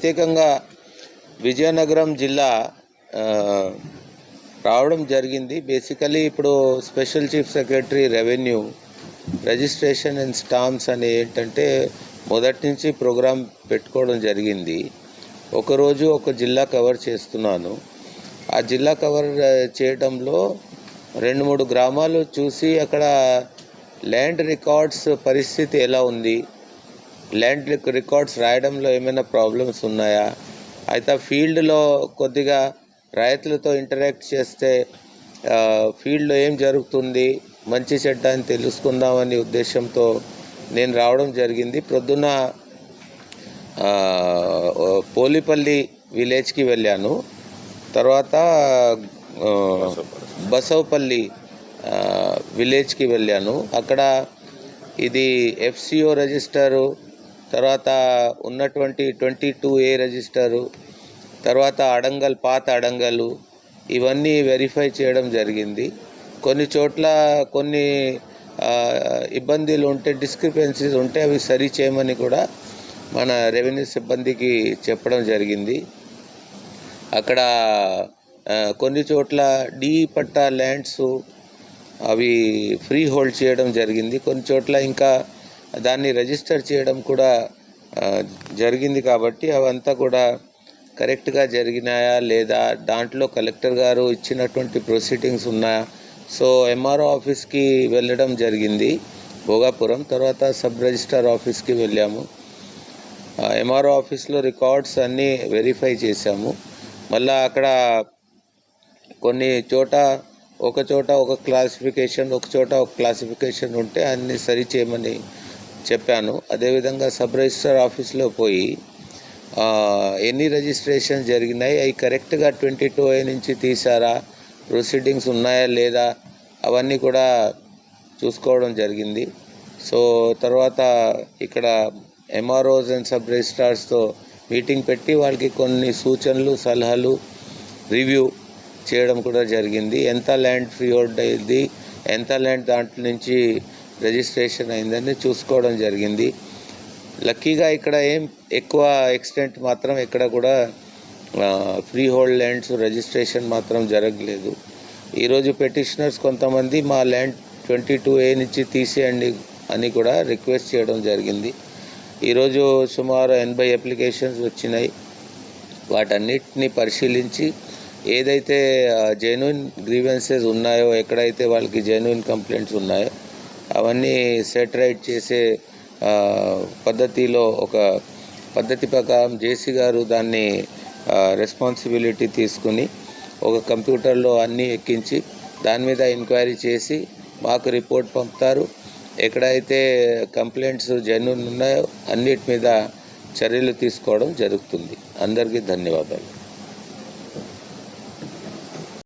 ప్రత్యేకంగా విజయనగరం జిల్లా రావడం జరిగింది. బేసికలీ ఇప్పుడు special chief secretary revenue registration and stamps అని ఏంటంటే మొదటి నుంచి ప్రోగ్రాం పెట్టుకోవడం జరిగింది. ఒకరోజు ఒక జిల్లా కవర్ చేస్తున్నాను. ఆ జిల్లా కవర్ చేయడంలో 2-3 గ్రామాలు చూసి అక్కడ ల్యాండ్ రికార్డ్స్ పరిస్థితి ఎలా ఉంది, ల్యాండ్ రికార్డ్స్ రాయడంలో ఏమైనా ప్రాబ్లమ్స్ ఉన్నాయా, అయితే ఫీల్డ్లో కొద్దిగా రైతులతో ఇంటరాక్ట్ చేస్తే ఫీల్డ్లో ఏం జరుగుతుంది, మంచి చెడ్డ అని తెలుసుకుందామని ఉద్దేశంతో నేను రావడం జరిగింది. ప్రొద్దున పోలిపల్లి విలేజ్కి వెళ్ళాను. తర్వాత బసవపల్లి విలేజ్కి వెళ్ళాను. అక్కడ ఇది FCO రిజిస్టరు, తర్వాత ఉన్నటువంటి 22A రిజిస్టరు, తర్వాత పాత అడంగలు ఇవన్నీ వెరిఫై చేయడం జరిగింది. కొన్ని చోట్ల కొన్ని ఇబ్బందులు ఉంటే, డిస్క్రిపెన్సీస్ ఉంటే అవి సరి చేయమని కూడా మన రెవెన్యూ సిబ్బందికి చెప్పడం జరిగింది. అక్కడ కొన్ని చోట్ల డి పట్టా ల్యాండ్స్ అవి ఫ్రీ హోల్డ్ చేయడం జరిగింది. కొన్ని చోట్ల ఇంకా దాన్ని రిజిస్టర్ చేయడం కూడా జరిగింది. కాబట్టి అవంతా కూడా కరెక్ట్గా జరిగినాయా లేదా, దాంట్లో కలెక్టర్ గారు ఇచ్చినటువంటి ప్రొసీడింగ్స్ ఉన్నాయా. సో MRO ఆఫీస్కి వెళ్ళడం జరిగింది భోగాపురం. తర్వాత సబ్ రిజిస్ట్రార్ ఆఫీస్కి వెళ్ళాము. MRO ఆఫీస్లో రికార్డ్స్ అన్నీ వెరిఫై చేశాము. మళ్ళీ అక్కడ కొన్ని చోట ఒక క్లాసిఫికేషన్, ఒక చోట ఒక క్లాసిఫికేషన్ ఉంటే అన్ని సరి చేయమని చెప్పాను. అదేవిధంగా సబ్ రిజిస్ట్రార్ ఆఫీస్లో పోయి ఎన్ని రిజిస్ట్రేషన్ జరిగినాయి, అవి కరెక్ట్గా 22A నుంచి తీసారా, ప్రొసీడింగ్స్ ఉన్నాయా లేదా, అవన్నీ కూడా చూసుకోవడం జరిగింది. సో తర్వాత ఇక్కడ MROs అండ్ సబ్ రిజిస్ట్రార్స్తో మీటింగ్ పెట్టి వాళ్ళకి కొన్ని సూచనలు, సలహాలు, రివ్యూ చేయడం కూడా జరిగింది. ఎంత ల్యాండ్ ఫ్రీ హోల్డ్ అయింది, ఎంత ల్యాండ్ దాంట్లో నుంచి రిజిస్ట్రేషన్ అయిందని చూసుకోవడం జరిగింది. లక్కీగా ఇక్కడ ఏం ఎక్కువ ఎక్స్టెంట్ మాత్రం ఎక్కడ కూడా ఫ్రీ హోల్డ్ ల్యాండ్స్ రిజిస్ట్రేషన్ మాత్రం జరగలేదు. ఈరోజు పెటిషనర్స్ కొంతమంది మా ల్యాండ్ 22A నుంచి తీసేయండి అని కూడా రిక్వెస్ట్ చేయడం జరిగింది. ఈరోజు సుమారు 80 అప్లికేషన్స్ వచ్చినాయి. వాటన్నిటిని పరిశీలించి ఏదైతే జెన్యూన్ గ్రీవెన్సెస్ ఉన్నాయో, ఎక్కడైతే వాళ్ళకి జెన్యూన్ కంప్లైంట్స్ ఉన్నాయో అవన్నీ సెటరైట్ చేసే పద్ధతిలో ఒక పద్ధతి ప్రకారం జేసీ గారు దాన్ని రెస్పాన్సిబిలిటీ తీసుకుని ఒక కంప్యూటర్లో అన్నీ ఎక్కించి దాని మీద ఎంక్వైరీ చేసి మాకు రిపోర్ట్ పంపుతారు. ఎక్కడైతే కంప్లైంట్స్ జెన్యూన్ ఉన్నాయో అన్నిటి మీద చర్యలు తీసుకోవడం జరుగుతుంది. అందరికీ ధన్యవాదాలు.